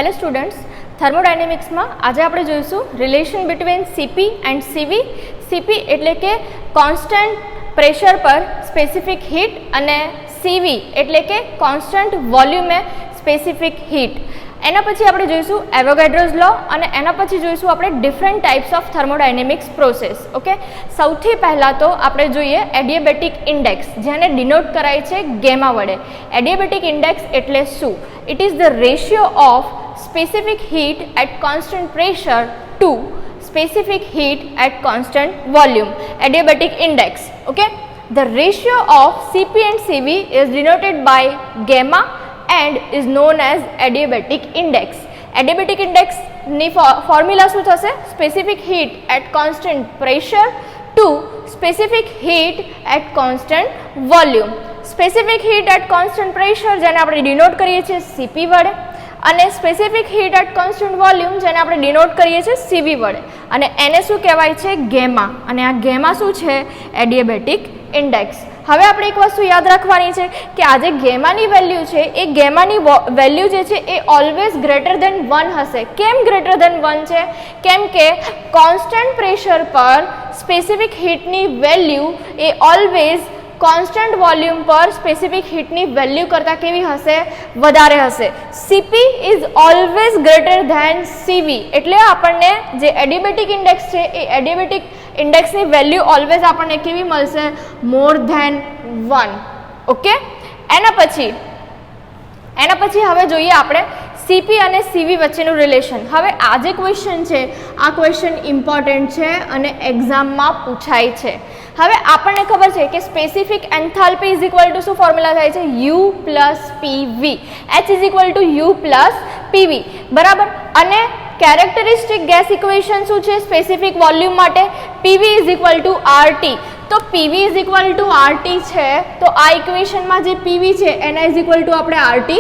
Hello students, thermodynamics में आज आप जोईशु relation between CP and CV. CP एटले के कॉन्स्टंट प्रेशर पर स्पेसिफिक हीट अने सीवी एटले के कॉन्स्टंट वॉल्यूम में स्पेसिफिक हीट। एना पछी आपणे जोईशु एवोगाड्रोस लॉ अने एना पछी जोईशु आपणे different types of thermodynamics process. Okay, सौथी पहला तो आपणे जोईए एडियाबेटिक इंडेक्स, जेने डिनोट कराय छे गेमा वडे। एडियाबेटिक इंडेक्स एटले शुं? It is the ratio of specific heat at constant pressure to specific heat at constant volume, adiabatic index. Okay, the ratio of Cp and Cv is denoted by gamma and is known as adiabatic index. Adiabatic index ની formula શું થશે? specific heat at constant pressure to specific heat at constant volume. specific heat at constant pressure જેને આપણે denote કરીએ છીએ Cp વડે, અને specific heat at constant volume જેને આપણે ડિનોટ કરીએ છીએ સીવી વડે, અને એને શું કહેવાય છે? ગેમા. અને આ ગેમા શું છે? Adiabatic index. હવે આપણે એક વસ્તુ યાદ રાખવાની છે કે આ જે ગેમાની વેલ્યુ છે એ ગેમાની વેલ્યુ જે છે એ ઓલવેઝ ગ્રેટર દેન 1 હશે. કેમ ગ્રેટર દેન 1 છે? કેમ કે કોન્સ્ટન્ટ પ્રેશર પર સ્પેસિફિક હીટની વેલ્યુ એ ઓલવેઝ કોન્સ્ટન્ટ વોલ્યુમ પર સ્પેસિફિક હીટની વેલ્યુ કરતાં કેવી હશે? વધારે હશે. Cp is always greater than Cv. એટલે આપણને જે એડિયાબેટિક ઇન્ડેક્સ છે એ એડિયાબેટિક ઇન્ડેક્સની વેલ્યુ ઓલવેઝ આપણને કેવી મળશે? More than 1. ઓકે, એના પછી હવે જોઈએ આપણે Cp અને Cv વચ્ચેનું રિલેશન. હવે આ જે ક્વેશ્ચન છે આ ક્વેશ્ચન ઇમ્પોર્ટન્ટ છે અને એક્ઝામમાં પૂછાય છે. હવે આપણને ખબર છે કે specific enthalpy is equal to શું ફોર્મ્યુલા થાય છે? U plus PV. H is equal two U plus PV, બરાબર. અને કેરેક્ટરિસ્ટિક ગેસ ઇક્વેશન શું છે સ્પેસિફિક વોલ્યુમ માટે? PV is equal two RT. તો PV is equal two RT છે, તો આ ઇક્વેશનમાં જે PV છે એના ઇઝ ઇક્વલ ટુ આપણે RT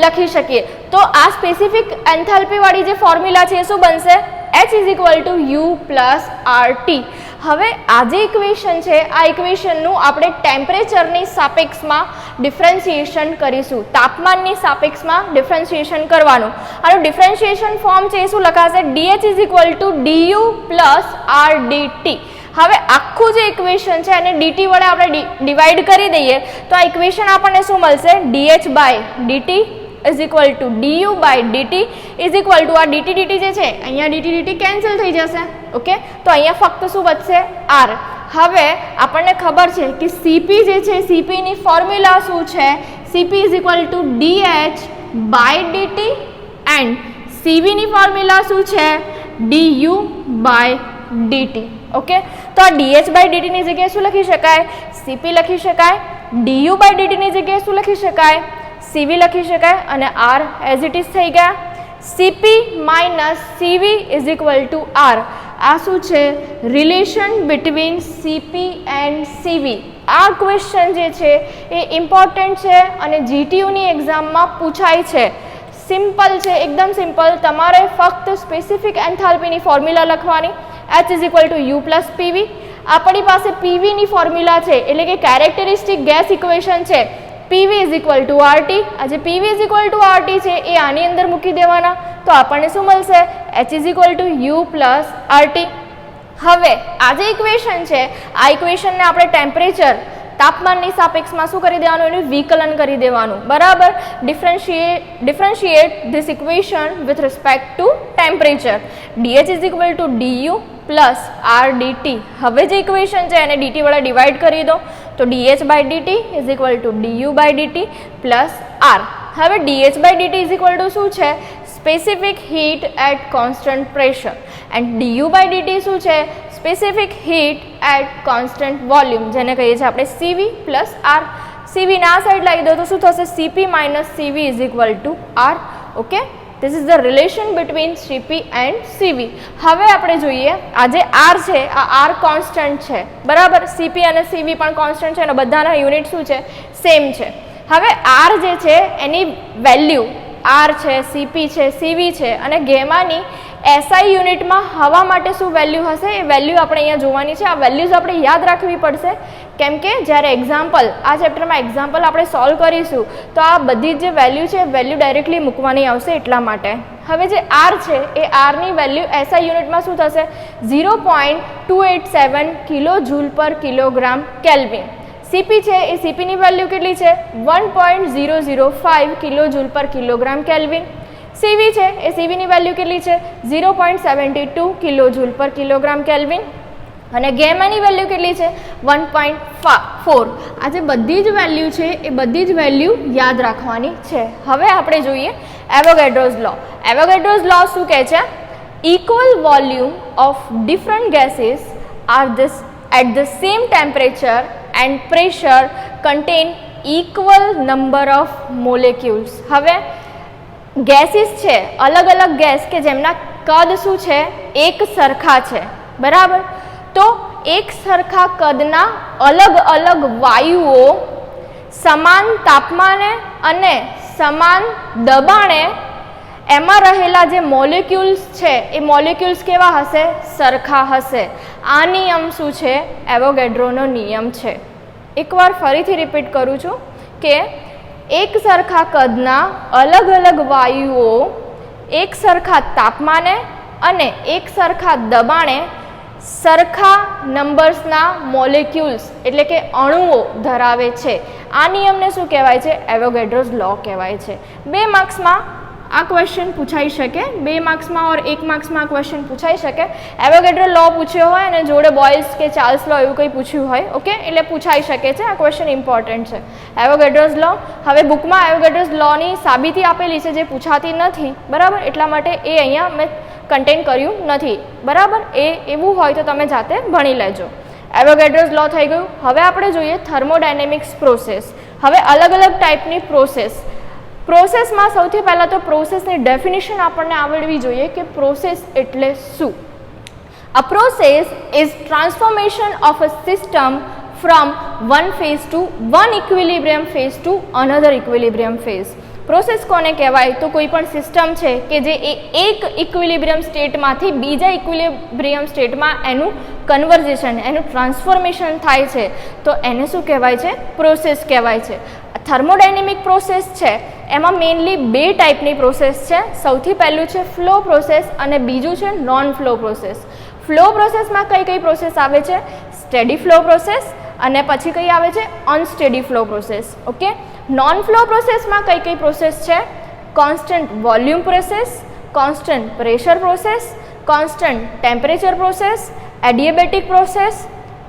લખી શકીએ. તો આ સ્પેસિફિક એન્થાલ્પીવાળી જે ફોર્મ્યુલા છે એ શું બનશે? H is equal two U plus RT. હવે આ જે ઇક્વેશન છે આ ઇક્વેશનનું આપણે ટેમ્પરેચરની સાપેક્ષમાં ડિફરન્સિએશન કરીશું. તાપમાનની સાપેક્ષમાં ડિફરન્સિએશન કરવાનું. આનું ડિફરન્સિએશન ફોર્મ છે એ શું લખાશે? DH is equal to DU plus RDT. હવે આખું જે ઇક્વેશન છે એને dt વડે આપણે ડિવાઈડ કરી દઈએ તો આ ઇક્વેશન આપણને શું મળશે? DH by DT is equal to DU by DT is equal to આ dt જે છે અહીંયા dt કેન્સલ થઈ જશે. ઓકે, તો અહીંયા ફક્ત શું બચશે? R. હવે આપણને ખબર છે કે Cp જે છે Cpની ફોર્મ્યુલા શું છે? Cp is equal to DH by DT and Cvની ફોર્મ્યુલા શું છે? DU by DT. ઓકે, તો આ DH બાય DT ની જગ્યાએ શું લખી શકાય? Cp લખી શકાય. DU બાય DT ની જગ્યાએ શું લખી શકાય? Cv લખી શકાય. અને R એઝ ઇટ ઇઝ થઈ ગયા. Cp minus Cv is equal to R. આ શું છે? Relation between Cp and Cv. આ ક્વેશ્ચન જે છે એ ઇમ્પોર્ટન્ટ છે અને GTUની એક્ઝામમાં પૂછાય છે. સિમ્પલ છે, એકદમ સિમ્પલ. તમારે ફક્ત સ્પેસિફિક એન્થાલ્પીની ફોર્મ્યુલા લખવાની. H is equal two U plus PV. આપણી પાસે PVની ફોર્મ્યુલા છે એટલે કે કેરેક્ટરિસ્ટિક ગેસ ઇક્વેશન છે PV is equal two RT. આ જે PV is equal two RT છે એ આની અંદર મૂકી દેવાના તો આપણને શું મળશે? H is equal two U plus RT. હવે આ જે ઇક્વેશન છે આ ઇક્વેશનને આપણે ટેમ્પરેચર તાપમાનની સાપેક્ષમાં શું કરી દેવાનું? એનું વિકલન કરી દેવાનું, બરાબર. Differentiate this equation with respect to temperature. DH is equal to DU plus RDT. હવે જે ઇક્વેશન છે એને DT વડે ડિવાઈડ કરી દો તો DH by DT is equal to DU by DT plus R. હવે DH by DT is equal to શું છે? Specific heat at constant pressure and DU by DT શું છે? Specific heat at constant volume, જેને કહીએ છીએ આપણે CV plus R. CV ના સાઈડ લાવી દો તો શું થશે? CP minus CV is equal to R. Okay, this is the relation between Cp and CV. હવે આપણે જોઈએ આ જે R છે આ R કોન્સ્ટન્ટ છે, બરાબર. Cp અને CV પણ કોન્સ્ટન્ટ છે અને બધાના યુનિટ શું છે? સેમ છે. હવે R જે છે એની વેલ્યુ R છે, Cp છે, CV છે અને ગેમાની SI યુનિટમાં હવા માટે શું વેલ્યુ હશે એ વેલ્યુ આપણે અહીંયા જોવાની છે. આ વેલ્યુઝ આપણે યાદ રાખવી પડશે કેમ કે જ્યારે એક્ઝામ્પલ આ ચેપ્ટરમાં એક્ઝામ્પલ આપણે સોલ્વ કરીશું તો આ બધી જે વેલ્યુ છે વેલ્યુ ડાયરેક્ટલી મૂકવાની આવશે એટલા માટે. હવે જે આર છે એ આરની વેલ્યુ એસઆઈ યુનિટમાં શું થશે 0.287 કિલો જૂલ પર કિલોગ્રામ કેલ્વિન. સીપી છે એ સીપીની વેલ્યુ કેટલી છે 1.005 કિલો જૂલ પર કિલોગ્રામ કેલ્વિન. સીવી છે એ સીવીની વેલ્યુ કેટલી છે 0.72 કિલો જૂલ પર કિલોગ્રામ કેલ્વિન અને ગેમાની વેલ્યુ કેટલી છે 1.4. આ જે બધી જ વેલ્યુ છે એ બધી જ વેલ્યુ યાદ રાખવાની છે. હવે આપણે જોઈએ એવોગાડ્રોઝ લો. એવોગાડ્રોઝ લો શું કહે છે? Equal volume of different gases are this at the same temperature and pressure contain equal number of molecules. હવે ગેસીસ છે, અલગ અલગ ગેસ કે જેમના કદ શું છે એક સરખા છે, બરાબર. તો એક સરખા કદના અલગ અલગ વાયુઓ સમાન તાપમાને અને સમાન દબાણે એમાં રહેલા જે મોલેક્યુલ્સ છે એ મોલેક્યુલ્સ કેવા હશે? સરખા હશે. આ નિયમ શું છે? એવોગાડ્રોનો નિયમ છે. એકવાર ફરીથી રિપીટ કરું છું કે એક સરખા કદના અલગ અલગ વાયુઓ એક સરખા તાપમાને અને એક સરખા દબાણે સરખા નંબર્સના મોલેક્યુલ્સ એટલે કે અણુઓ ધરાવે છે. આ નિયમને શું કહેવાય છે? એવોગાડ્રોઝ લો કહેવાય છે. 2 માર્ક્સમાં આ ક્વેશ્ચન પૂછાઈ શકે, 2 માર્ક્સમાં ઓર 1 માર્ક્સમાં આ ક્વેશ્ચન પૂછાઈ શકે. એવોગાડ્રો લો પૂછ્યો હોય અને જોડે બોયલ્સ કે ચાર્લ્સ લો એવું કંઈ પૂછ્યું હોય, ઓકે, એટલે પૂછાઈ શકે છે. આ ક્વેશ્ચન ઇમ્પોર્ટન્ટ છે. એવોગાડ્રોઝ લો, હવે બુકમાં એવોગાડ્રોઝ લોની સાબિતી આપેલી છે જે પૂછાતી નથી, બરાબર, એટલા માટે એ અહીંયા મેં કન્ટેન કર્યું નથી, બરાબર. એ એવું હોય તો તમે જાતે ભણી લેજો. એવોગાડ્રોઝ લો થઈ ગયું. હવે આપણે જોઈએ થર્મોડાયનેમિક્સ પ્રોસેસ. હવે અલગ અલગ ટાઈપની પ્રોસેસમાં સૌથી પહેલાં તો પ્રોસેસની ડેફિનેશન આપણને આવડવી જોઈએ કે પ્રોસેસ એટલે શું. અ process is transformation of a system from one phase to one equilibrium phase to another equilibrium phase. Process કોને કહેવાય? તો કોઈ પણ સિસ્ટમ છે કે જે એક ઇક્વિલિબ્રિયમ સ્ટેટમાંથી બીજા ઇક્વિલિબ્રિયમ સ્ટેટમાં એનું કન્વર્ઝેશન, એનું ટ્રાન્સફોર્મેશન થાય છે, તો એને શું કહેવાય છે? પ્રોસેસ કહેવાય છે. થર્મોડાયનેમિક પ્રોસેસ છે એમાં મેઇનલી 2 ટાઈપની પ્રોસેસ છે. સૌથી પહેલું છે ફ્લો પ્રોસેસ અને બીજું છે નોન ફ્લો પ્રોસેસ. ફ્લો પ્રોસેસમાં કઈ પ્રોસેસ આવે છે? સ્ટેડી ફ્લો પ્રોસેસ અને પછી કઈ આવે છે? Unsteady flow process. Okay, non flow પ્રોસેસમાં કઈ પ્રોસેસ છે? Constant volume process, constant pressure process, constant temperature process, adiabatic process,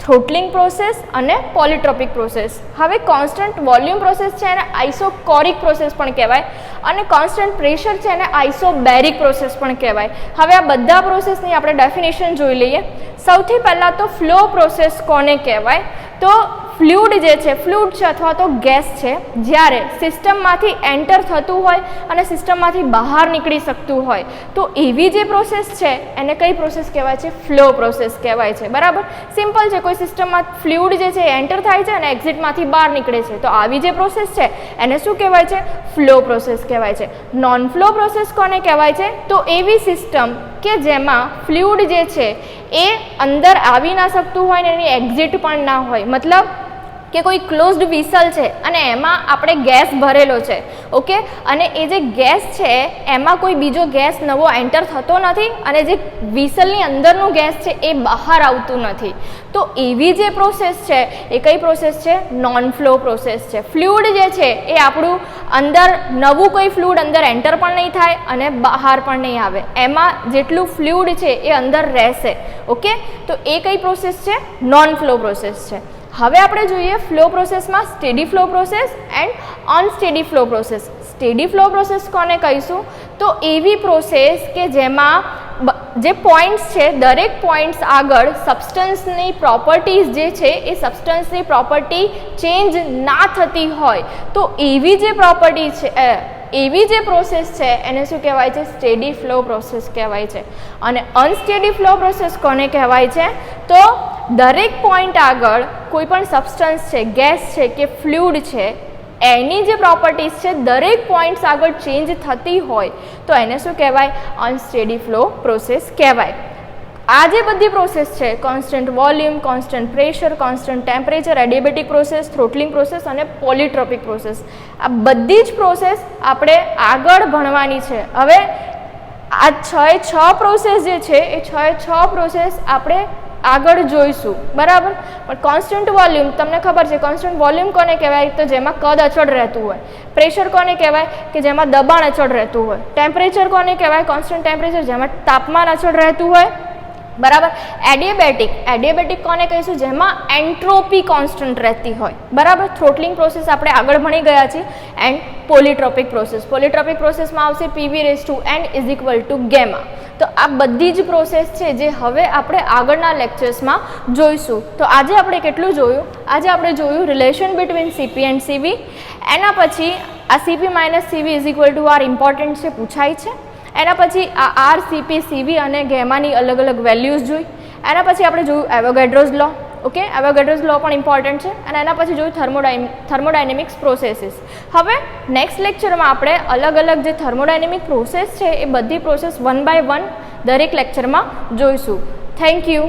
throttling process અને પોલિટ્રોપિક પ્રોસેસ. હવે કોન્સ્ટન્ટ વોલ્યુમ પ્રોસેસ છે એને આઇસોકોરિક પ્રોસેસ પણ કહેવાય અને કોન્સ્ટન્ટ પ્રેશર છે એને આઇસોબેરિક પ્રોસેસ પણ કહેવાય. હવે આ બધા પ્રોસેસની આપણે ડેફિનેશન જોઈ લઈએ. સૌથી પહેલાં તો ફ્લો પ્રોસેસ કોને કહેવાય? તો ફ્લુઇડ જે છે, ફ્લુઇડ છે અથવા તો ગેસ છે, જ્યારે સિસ્ટમમાંથી એન્ટર થતું હોય અને સિસ્ટમમાંથી બહાર નીકળી શકતું હોય તો એવી જે પ્રોસેસ છે એને કઈ પ્રોસેસ કહેવાય છે? ફ્લો પ્રોસેસ કહેવાય છે, બરાબર. સિમ્પલ છે, કોઈ સિસ્ટમમાં ફ્લુઇડ જે છે એન્ટર થાય છે અને એક્ઝિટમાંથી બહાર નીકળે છે, તો આવી જે પ્રોસેસ છે એને શું કહેવાય છે? ફ્લો પ્રોસેસ કહેવાય છે. નોન ફ્લો પ્રોસેસ કોને કહેવાય છે? તો એવી સિસ્ટમ કે જેમાં ફ્લુઇડ જે છે એ અંદર આવી ના શકતું હોય ને એની એક્ઝિટ પણ ના હોય. મતલબ કે કોઈ ક્લોઝડ વિસલ છે અને એમાં આપણે ગેસ ભરેલો છે, ઓકે, અને એ જે ગેસ છે એમાં કોઈ બીજો ગેસ નવો એન્ટર થતો નથી અને જે વિસલની અંદરનું ગેસ છે એ બહાર આવતું નથી. તો એવી જે પ્રોસેસ છે એ કઈ પ્રોસેસ છે? નોન ફ્લો પ્રોસેસ છે. ફ્લુઇડ જે છે એ આપણું અંદર નવું કોઈ ફ્લુઇડ અંદર એન્ટર પણ નહીં થાય અને બહાર પણ નહીં આવે, એમાં જેટલું ફ્લુઇડ છે એ અંદર રહેશે, ઓકે. તો એ કઈ પ્રોસેસ છે? નોન ફ્લો પ્રોસેસ છે. હવે આપણે જોઈએ ફ્લો પ્રોસેસમાં steady flow process and unsteady flow process. Steady flow process કોને કહીશું? તો એવી પ્રોસેસ કે જેમાં જે પોઈન્ટ્સ છે દરેક પોઈન્ટ્સ આગળ સબસ્ટન્સની પ્રોપર્ટીઝ જે છે એ સબસ્ટન્સની પ્રોપર્ટી ચેન્જ ના થતી હોય તો એવી જે પ્રોપર્ટી છે એવી જે પ્રોસેસ છે એને શું કહેવાય છે? સ્ટેડી ફ્લો પ્રોસેસ કહેવાય છે. અને અનસ્ટેડી ફ્લો પ્રોસેસ કોને કહેવાય છે? તો દરેક પોઈન્ટ આગળ કોઈ પણ સબસ્ટન્સ છે, ગેસ છે કે ફ્લુઇડ છે, એની જે પ્રોપર્ટીઝ છે દરેક પોઈન્ટ્સ આગળ ચેન્જ થતી હોય તો એને શું કહેવાય? અનસ્ટેડી ફ્લો પ્રોસેસ કહેવાય. આ જે બધી પ્રોસેસ છે, constant volume, constant pressure, constant temperature, adiabatic process, throttling process અને પોલિટ્રોપિક પ્રોસેસ, આ બધી જ પ્રોસેસ આપણે આગળ ભણવાની છે. હવે આ 6 પ્રોસેસ જે છે એ 6 પ્રોસેસ આપણે આગળ જોઈશું, બરાબર. પણ કોન્સ્ટન્ટ વોલ્યુમ તમને ખબર છે, કોન્સ્ટન્ટ વોલ્યુમ કોને કહેવાય? તો જેમાં કદ અચળ રહેતું હોય. પ્રેશર કોને કહેવાય? કે જેમાં દબાણ અચળ રહેતું હોય. ટેમ્પરેચર કોને કહેવાય? કોન્સ્ટન્ટ ટેમ્પરેચર, જેમાં તાપમાન અચળ રહેતું હોય, બરાબર. એડિયાબેટિક કોને કહીશું? જેમાં એન્ટ્રોપી કોન્સ્ટન્ટ રહેતી હોય, બરાબર. થ્રોટલિંગ પ્રોસેસ આપણે આગળ ભણી ગયા છીએ. એન્ડ પોલીટ્રોપિક પ્રોસેસમાં આવશે PV⁻n = તો આ બધી જ પ્રોસેસ છે જે હવે આપણે આગળના લેક્ચર્સમાં જોઈશું. તો આજે આપણે કેટલું જોયું? આજે આપણે જોયું relation between CP and CV. એના પછી આ CP - CV = R ઇમ્પોર્ટન્ટ છે, પૂછાય છે. એના પછી આ R, CP, CV અને ગેમાની અલગ અલગ વેલ્યુઝ જોઈ. એના પછી આપણે જોયું એવોગાડ્રોઝ લો. ઓકે, એવોગાડ્રોઝ લો પણ ઇમ્પોર્ટન્ટ છે. અને એના પછી જોયું થર્મોડાયનેમિક્સ પ્રોસેસીસ. હવે નેક્સ્ટ લેક્ચરમાં આપણે અલગ અલગ જે થર્મોડાયનેમિક પ્રોસેસ છે એ બધી પ્રોસેસ 1 by 1 દરેક લેક્ચરમાં જોઈશું. Thank you.